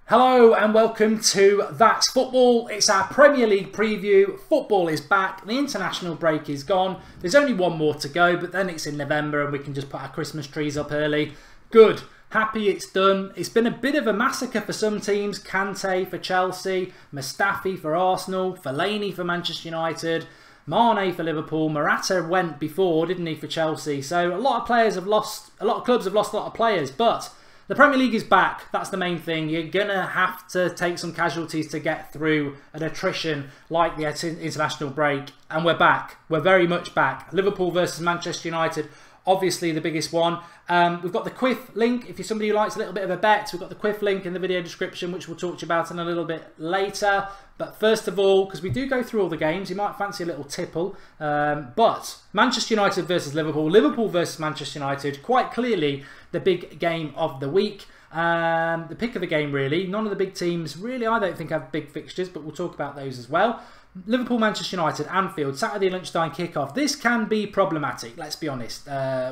Hello and welcome to That's Football. It's our Premier League preview. Football is back. The international break is gone. There's only one more to go, but then it's in November and we can just put our Christmas trees up early. Good. Happy it's done. It's been a bit of a massacre for some teams. Kante for Chelsea, Mustafi for Arsenal, Fellaini for Manchester United, Mane for Liverpool. Morata went before, didn't he, for Chelsea. So a lot of players have lost, a lot of clubs have lost a lot of players, but the Premier League is back. That's the main thing. You're going to have to take some casualties to get through an attrition like the international break. And we're back. We're very much back. Liverpool versus Manchester United, obviously the biggest one. We've got the Quiff link. If you're somebody who likes a little bit of a bet, we've got the Quiff link in the video description, which we'll talk to you about in a little bit later. But first of all, because we do go through all the games, you might fancy a little tipple. But Manchester United versus Liverpool, Liverpool versus Manchester United, quite clearly the big game of the week. The pick of the game, really. None of the big teams, really, I don't think have big fixtures, but we'll talk about those as well. Liverpool, Manchester United, Anfield, Saturday lunchtime kickoff. This can be problematic, let's be honest.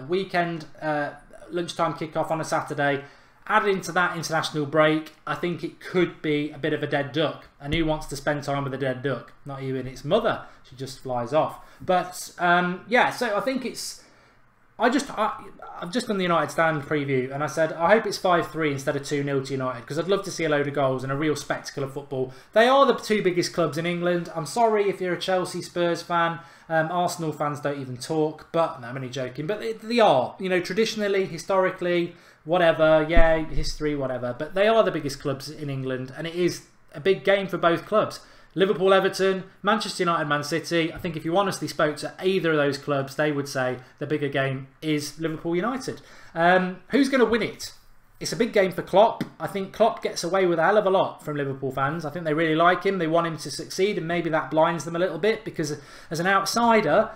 Weekend lunchtime kickoff on a Saturday. Added into that international break, I think it could be a bit of a dead duck. And who wants to spend time with a dead duck? Not even its mother. She just flies off. But yeah, so I think it's... I've just done the United stand preview and I said I hope it's 5-3 instead of 2-0 to United, because I'd love to see a load of goals and a real spectacle of football. They are the two biggest clubs in England. I'm sorry if you're a Chelsea Spurs fan. Arsenal fans don't even talk, but no, I'm only joking. But they are, you know, traditionally, historically, whatever, yeah, history, whatever. But they are the biggest clubs in England, and it is a big game for both clubs. Liverpool, Everton, Manchester United, Man City. I think if you honestly spoke to either of those clubs, they would say the bigger game is Liverpool United. Who's going to win it? It's a big game for Klopp. I think Klopp gets away with a hell of a lot from Liverpool fans. I think they really like him. They want him to succeed, and maybe that blinds them a little bit because as an outsider,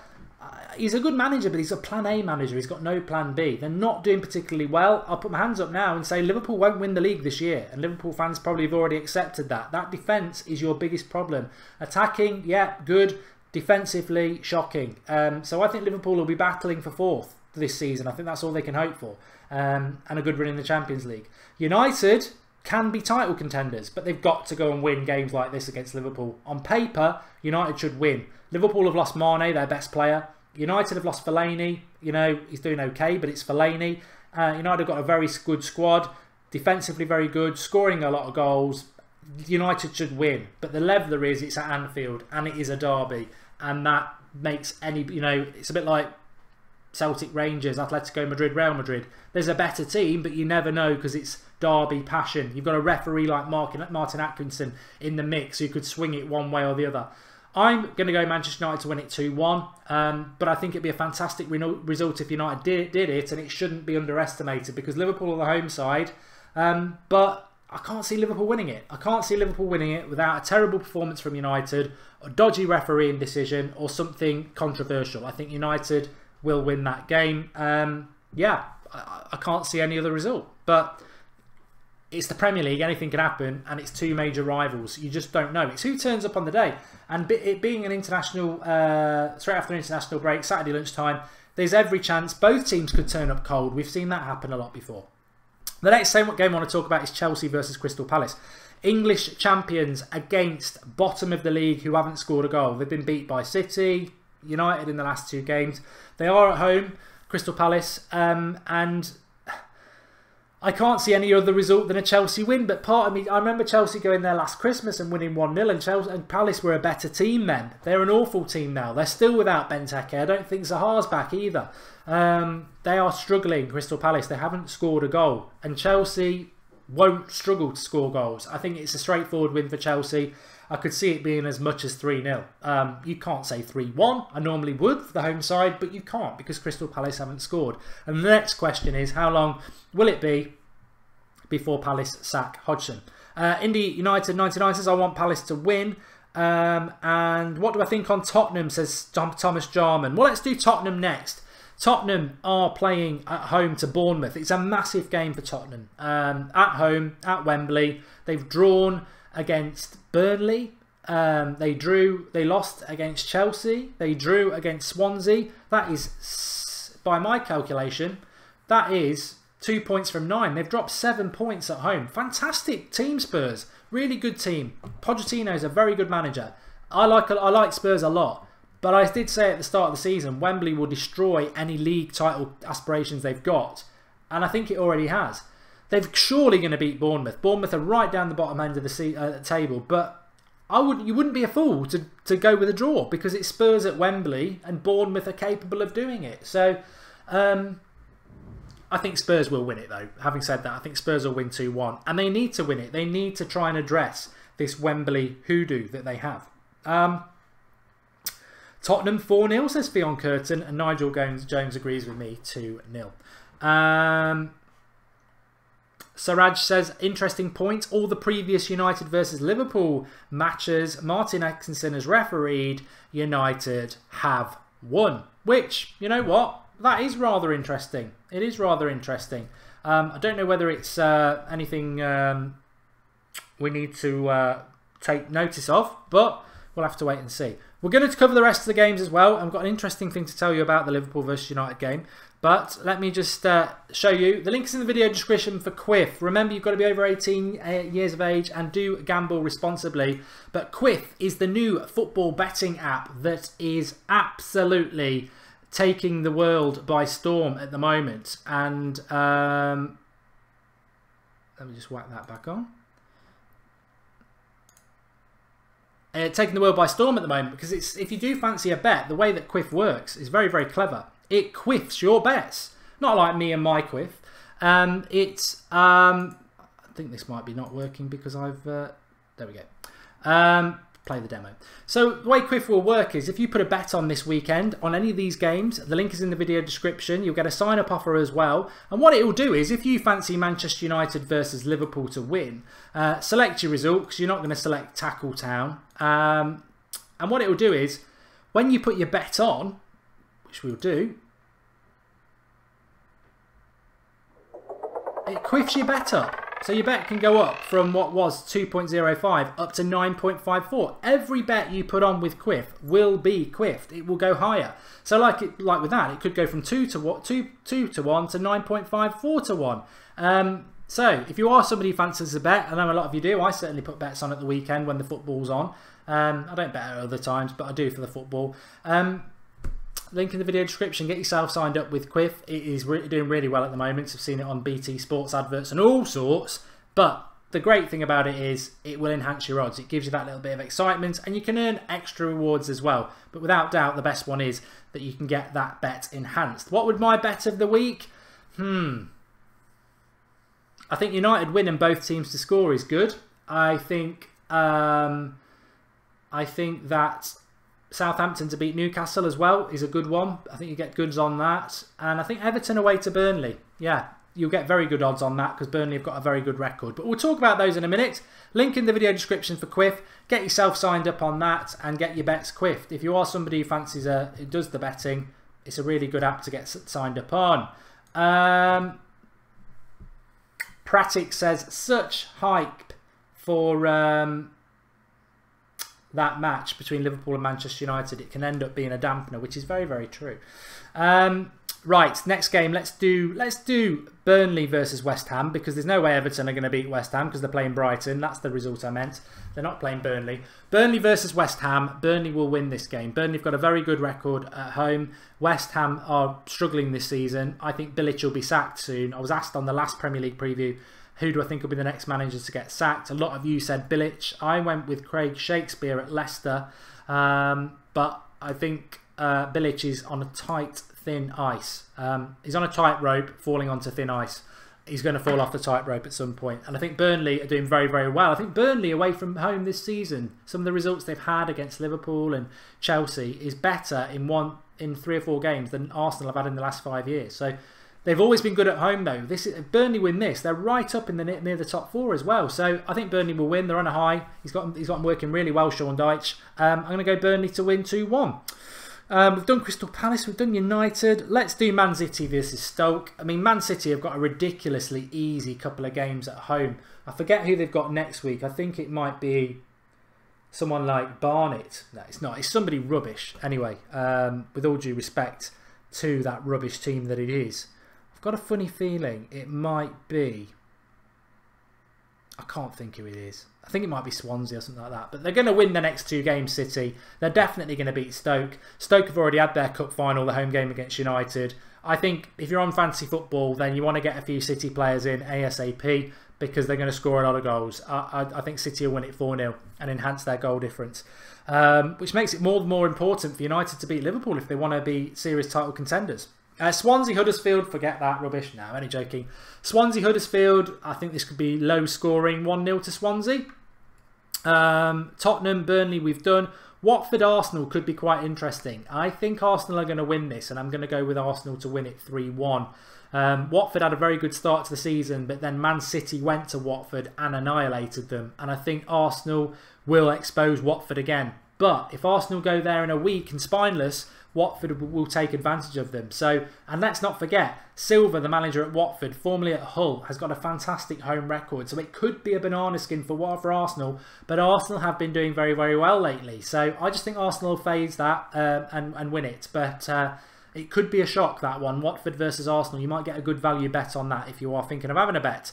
he's a good manager, but he's a plan A manager. He's got no plan B. They're not doing particularly well. I'll put my hands up now and say Liverpool won't win the league this year. And Liverpool fans probably have already accepted that. That defence is your biggest problem. Attacking, yeah, good. Defensively, shocking. So I think Liverpool will be battling for fourth this season. I think that's all they can hope for. And a good run in the Champions League. United can be title contenders, but they've got to go and win games like this against Liverpool. On paper, United should win. Liverpool have lost Mane, their best player. United have lost Fellaini. You know, he's doing okay, but it's Fellaini. United have got a very good squad. Defensively very good. Scoring a lot of goals. United should win. But the leveller is it's at Anfield. And it is a derby. And that makes any... You know, it's a bit like Celtic, Rangers, Atletico Madrid, Real Madrid. There's a better team, but you never know because it's derby passion. You've got a referee like Martin Atkinson in the mix who could swing it one way or the other. I'm going to go Manchester United to win it 2-1, but I think it'd be a fantastic result if United did it, and it shouldn't be underestimated because Liverpool are the home side, but I can't see Liverpool winning it. I can't see Liverpool winning it without a terrible performance from United, a dodgy refereeing decision, or something controversial. I think United will win that game. Yeah, I can't see any other result, but it's the Premier League, anything can happen, and it's two major rivals. You just don't know. It's who turns up on the day. And it being an international, straight after an international break, Saturday lunchtime, there's every chance both teams could turn up cold. We've seen that happen a lot before. The next game I want to talk about is Chelsea versus Crystal Palace. English champions against bottom of the league who haven't scored a goal. They've been beat by City, United in the last two games. They are at home, Crystal Palace, and I can't see any other result than a Chelsea win, but part of me, I remember Chelsea going there last Christmas and winning 1-0, and Chelsea and Palace were a better team then. They're an awful team now. They're still without Benteke. I don't think Zaha's back either. They are struggling, Crystal Palace. They haven't scored a goal, and Chelsea won't struggle to score goals. I think it's a straightforward win for Chelsea. I could see it being as much as 3-0. You can't say 3-1. I normally would for the home side, but you can't because Crystal Palace haven't scored. And the next question is, how long will it be before Palace sack Hodgson? Indy United 99 says, I want Palace to win. And what do I think on Tottenham, says Thomas Jarman. Well, let's do Tottenham next. Tottenham are playing at home to Bournemouth. It's a massive game for Tottenham. At home, at Wembley. They've drawn against Burnley. They lost against Chelsea. They drew against Swansea. That is, by my calculation, that is 2 points from 9. They've dropped 7 points at home. Fantastic team, Spurs. Really good team. Pochettino's a very good manager. I like Spurs a lot. But I did say at the start of the season, Wembley will destroy any league title aspirations they've got. And I think it already has. They're surely going to beat Bournemouth. Bournemouth are right down the bottom end of the table. But you wouldn't be a fool to go with a draw, because it's Spurs at Wembley and Bournemouth are capable of doing it. So I think Spurs will win it, though. Having said that, I think Spurs will win 2-1. And they need to win it. They need to try and address this Wembley hoodoo that they have. Tottenham 4-0, says Theon Curtin, and Nigel Jones agrees with me, 2-0. Saraj says, interesting point. All the previous United versus Liverpool matches Martin Atkinson has refereed, United have won. Which, you know what? That is rather interesting. It is rather interesting. I don't know whether it's anything we need to take notice of, but we'll have to wait and see. We're going to cover the rest of the games as well. I've got an interesting thing to tell you about the Liverpool versus United game. But let me just show you. The link is in the video description for Quiff. Remember, you've got to be over 18 years of age and do gamble responsibly. But Quiff is the new football betting app that is absolutely taking the world by storm at the moment. And let me just whack that back on. Taking the world by storm at the moment, because if you do fancy a bet, the way that Quiff works is very, very clever. It quiffs your bets, not like me and my Quiff. I think this might be not working because I've there we go. Play the demo. So the way Quiff will work is, if you put a bet on this weekend on any of these games, the link is in the video description. You'll get a sign-up offer as well. And what it will do is, if you fancy Manchester United versus Liverpool to win, select your result, because you're not going to select Tackle Town. And what it will do is, when you put your bet on, which we'll do, it quiffs your bet up. So your bet can go up from what was 2.05 up to 9.54. Every bet you put on with Quiff will be quiffed. It will go higher. So like with that, it could go from 2 to 1 to 9.54 to 1. So if you are somebody who fancies a bet, I know a lot of you do. I certainly put bets on at the weekend when the football's on. I don't bet at other times, but I do for the football. Link in the video description. Get yourself signed up with Quiff. It is doing really well at the moment. I've seen it on BT Sports adverts and all sorts. But the great thing about it is it will enhance your odds. It gives you that little bit of excitement, and you can earn extra rewards as well. But without doubt, the best one is that you can get that bet enhanced. What would my bet of the week? I think United win and both teams to score is good. I think that Southampton to beat Newcastle as well is a good one. I think you get goods on that. And I think Everton away to Burnley. Yeah, you'll get very good odds on that, because Burnley have got a very good record. But we'll talk about those in a minute. Link in the video description for Quiff. Get yourself signed up on that and get your bets quiffed. If you are somebody who fancies who does the betting, it's a really good app to get signed up on. Pratic says, such hype for that match between Liverpool and Manchester United. It can end up being a dampener, which is very, very true. Right, next game. Let's do Burnley versus West Ham, because there's no way Everton are going to beat West Ham because they're playing Brighton. That's the result I meant. They're not playing Burnley. Burnley versus West Ham. Burnley will win this game. Burnley have got a very good record at home. West Ham are struggling this season. I think Bilic will be sacked soon. I was asked on the last Premier League preview, who do I think will be the next manager to get sacked? A lot of you said Bilic. I went with Craig Shakespeare at Leicester. But I think Bilic is on a tight, thin ice. He's on a tightrope, falling onto thin ice. He's going to fall off the tightrope at some point. And I think Burnley are doing very, very well. I think Burnley away from home this season, some of the results they've had against Liverpool and Chelsea is better in 3 or 4 games than Arsenal have had in the last 5 years. So they've always been good at home, though. If Burnley win this, they're right up in the near the top 4 as well. So I think Burnley will win. They're on a high. He's got them working really well, Sean Dyche. I'm going to go Burnley to win 2-1. We've done Crystal Palace, we've done United. Let's do Man City versus Stoke. I mean, Man City have got a ridiculously easy couple of games at home. I forget who they've got next week. I think it might be someone like Barnet. No, it's not. It's somebody rubbish. Anyway, with all due respect to that rubbish team that it is. I've got a funny feeling it might be... I can't think who it is. I think it might be Swansea or something like that. But they're going to win the next 2 games, City. They're definitely going to beat Stoke. Stoke have already had their cup final, the home game against United. I think if you're on fantasy football, then you want to get a few City players in ASAP because they're going to score a lot of goals. I think City will win it 4-0 and enhance their goal difference. Which makes it more important for United to beat Liverpool if they want to be serious title contenders. Swansea Huddersfield, forget that rubbish. No, I'm only joking. Swansea Huddersfield, I think this could be low scoring, 1-0 to Swansea. Tottenham Burnley we've done. Watford Arsenal could be quite interesting. I think Arsenal are going to win this, and I'm going to go with Arsenal to win it 3-1. Watford had a very good start to the season, but then Man City went to Watford and annihilated them, and I think Arsenal will expose Watford again. But if Arsenal go there in a week and spineless, Watford will take advantage of them. So, and let's not forget, Silva, the manager at Watford, formerly at Hull, has got a fantastic home record. So it could be a banana skin for Arsenal, but Arsenal have been doing very, very well lately. So I just think Arsenal will phase that and win it. But it could be a shock, that one. Watford versus Arsenal. You might get a good value bet on that if you are thinking of having a bet.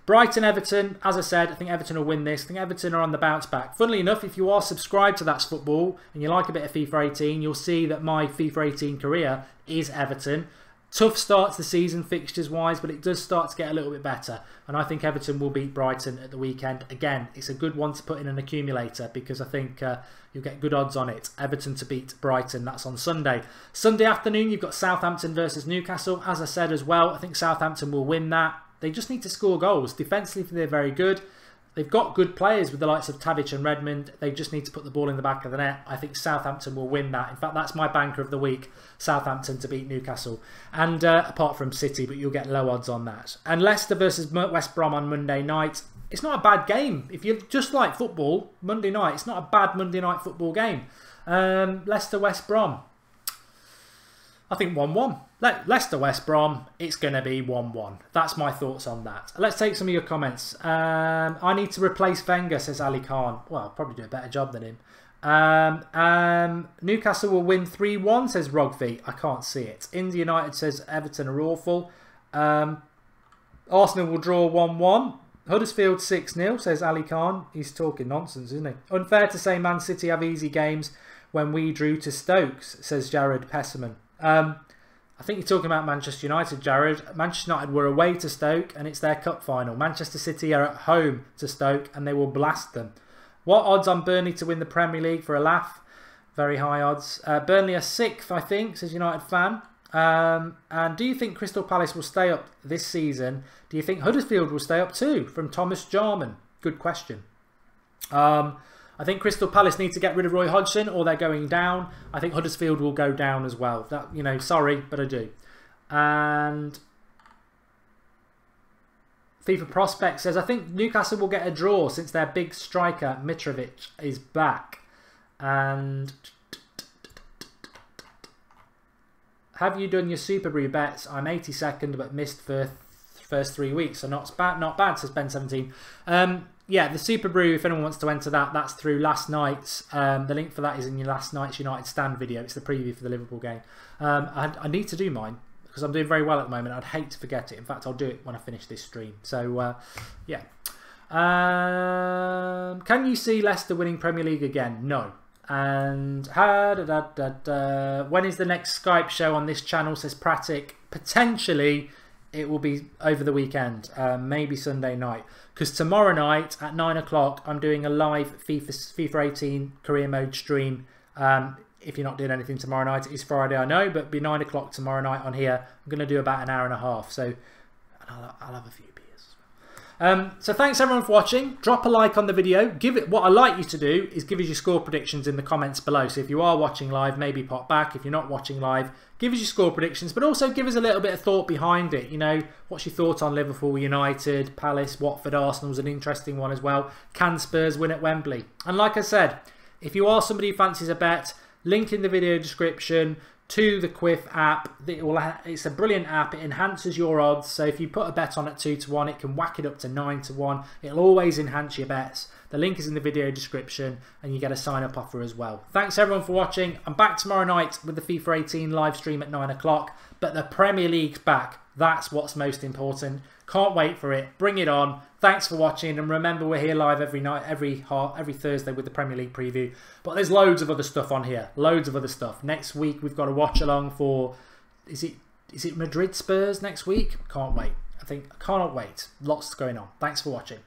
Brighton, Everton, as I said, I think Everton will win this. I think Everton are on the bounce back. Funnily enough, if you are subscribed to That's Football and you like a bit of FIFA 18, you'll see that my FIFA 18 career is Everton. Tough start to the season, fixtures-wise, but it does start to get a little bit better. And I think Everton will beat Brighton at the weekend. Again, it's a good one to put in an accumulator because I think you'll get good odds on it. Everton to beat Brighton, that's on Sunday. Sunday afternoon, you've got Southampton versus Newcastle. As I said as well, I think Southampton will win that. They just need to score goals. Defensively, they're very good. They've got good players with the likes of Tadic and Redmond. They just need to put the ball in the back of the net. I think Southampton will win that. In fact, that's my banker of the week, Southampton to beat Newcastle. And apart from City, but you'll get low odds on that. And Leicester versus West Brom on Monday night. It's not a bad game. If you just like football, Monday night, it's not a bad Monday night football game. Leicester West Brom. I think 1-1. Leicester West Brom, it's going to be 1-1. That's my thoughts on that. Let's take some of your comments. I need to replace Wenger, says Ali Khan. Well, I'll probably do a better job than him. Newcastle will win 3-1, says Rogvi. I can't see it. India United says Everton are awful. Arsenal will draw 1-1. Huddersfield 6-0, says Ali Khan. He's talking nonsense, isn't he? Unfair to say Man City have easy games when we drew to Stokes, says Jared Pesserman. I think you're talking about Manchester United, Jared. Manchester United were away to Stoke and it's their cup final. Manchester City are at home to Stoke and they will blast them. What odds on Burnley to win the Premier League for a laugh? Very high odds. Burnley are 6th, I think, says United fan. And do you think Crystal Palace will stay up this season? Do you think Huddersfield will stay up too? From Thomas Jarman. Good question. I think Crystal Palace need to get rid of Roy Hodgson or they're going down. I think Huddersfield will go down as well. That, you know, sorry, but I do. And FIFA Prospect says, I think Newcastle will get a draw since their big striker Mitrovic is back. And have you done your Super Brew bets? I'm 82nd but missed for first 3 weeks, so not bad, says Ben17. Yeah, the Super Brew, if anyone wants to enter that, that's through last night's. The link for that is in your last night's United Stand video. It's the preview for the Liverpool game. I need to do mine because I'm doing very well at the moment. I'd hate to forget it. In fact, I'll do it when I finish this stream. So, yeah. Can you see Leicester winning Premier League again? No. And when is the next Skype show on this channel, says Pratic? Potentially, it will be over the weekend, maybe Sunday night. Because tomorrow night at 9 o'clock, I'm doing a live FIFA 18 career mode stream. If you're not doing anything tomorrow night, it's Friday, I know, but it'll be 9 o'clock tomorrow night on here. I'm going to do about an hour and a half, so I'll have a few beers. So thanks everyone for watching. Drop a like on the video. What I'd like you to do is give us your score predictions in the comments below. So if you are watching live, maybe pop back. If you're not watching live, give us your score predictions, but also give us a little bit of thought behind it. You know, what's your thought on Liverpool, United, Palace, Watford, Arsenal's an interesting one as well. Can Spurs win at Wembley? And like I said, if you are somebody who fancies a bet, link in the video description to the Quiff app. It's a brilliant app. It enhances your odds. So if you put a bet on at 2-1, it can whack it up to 9-1. It'll always enhance your bets. The link is in the video description and you get a sign up offer as well. Thanks everyone for watching. I'm back tomorrow night with the FIFA 18 live stream at 9 o'clock, but the Premier League's back. That's what's most important. Can't wait for it. Bring it on. Thanks for watching, and remember we're here live every night, every Thursday with the Premier League preview. But there's loads of other stuff on here. Loads of other stuff. Next week we've got a watch along for is it Madrid Spurs next week? Can't wait. I cannot wait. Lots going on. Thanks for watching.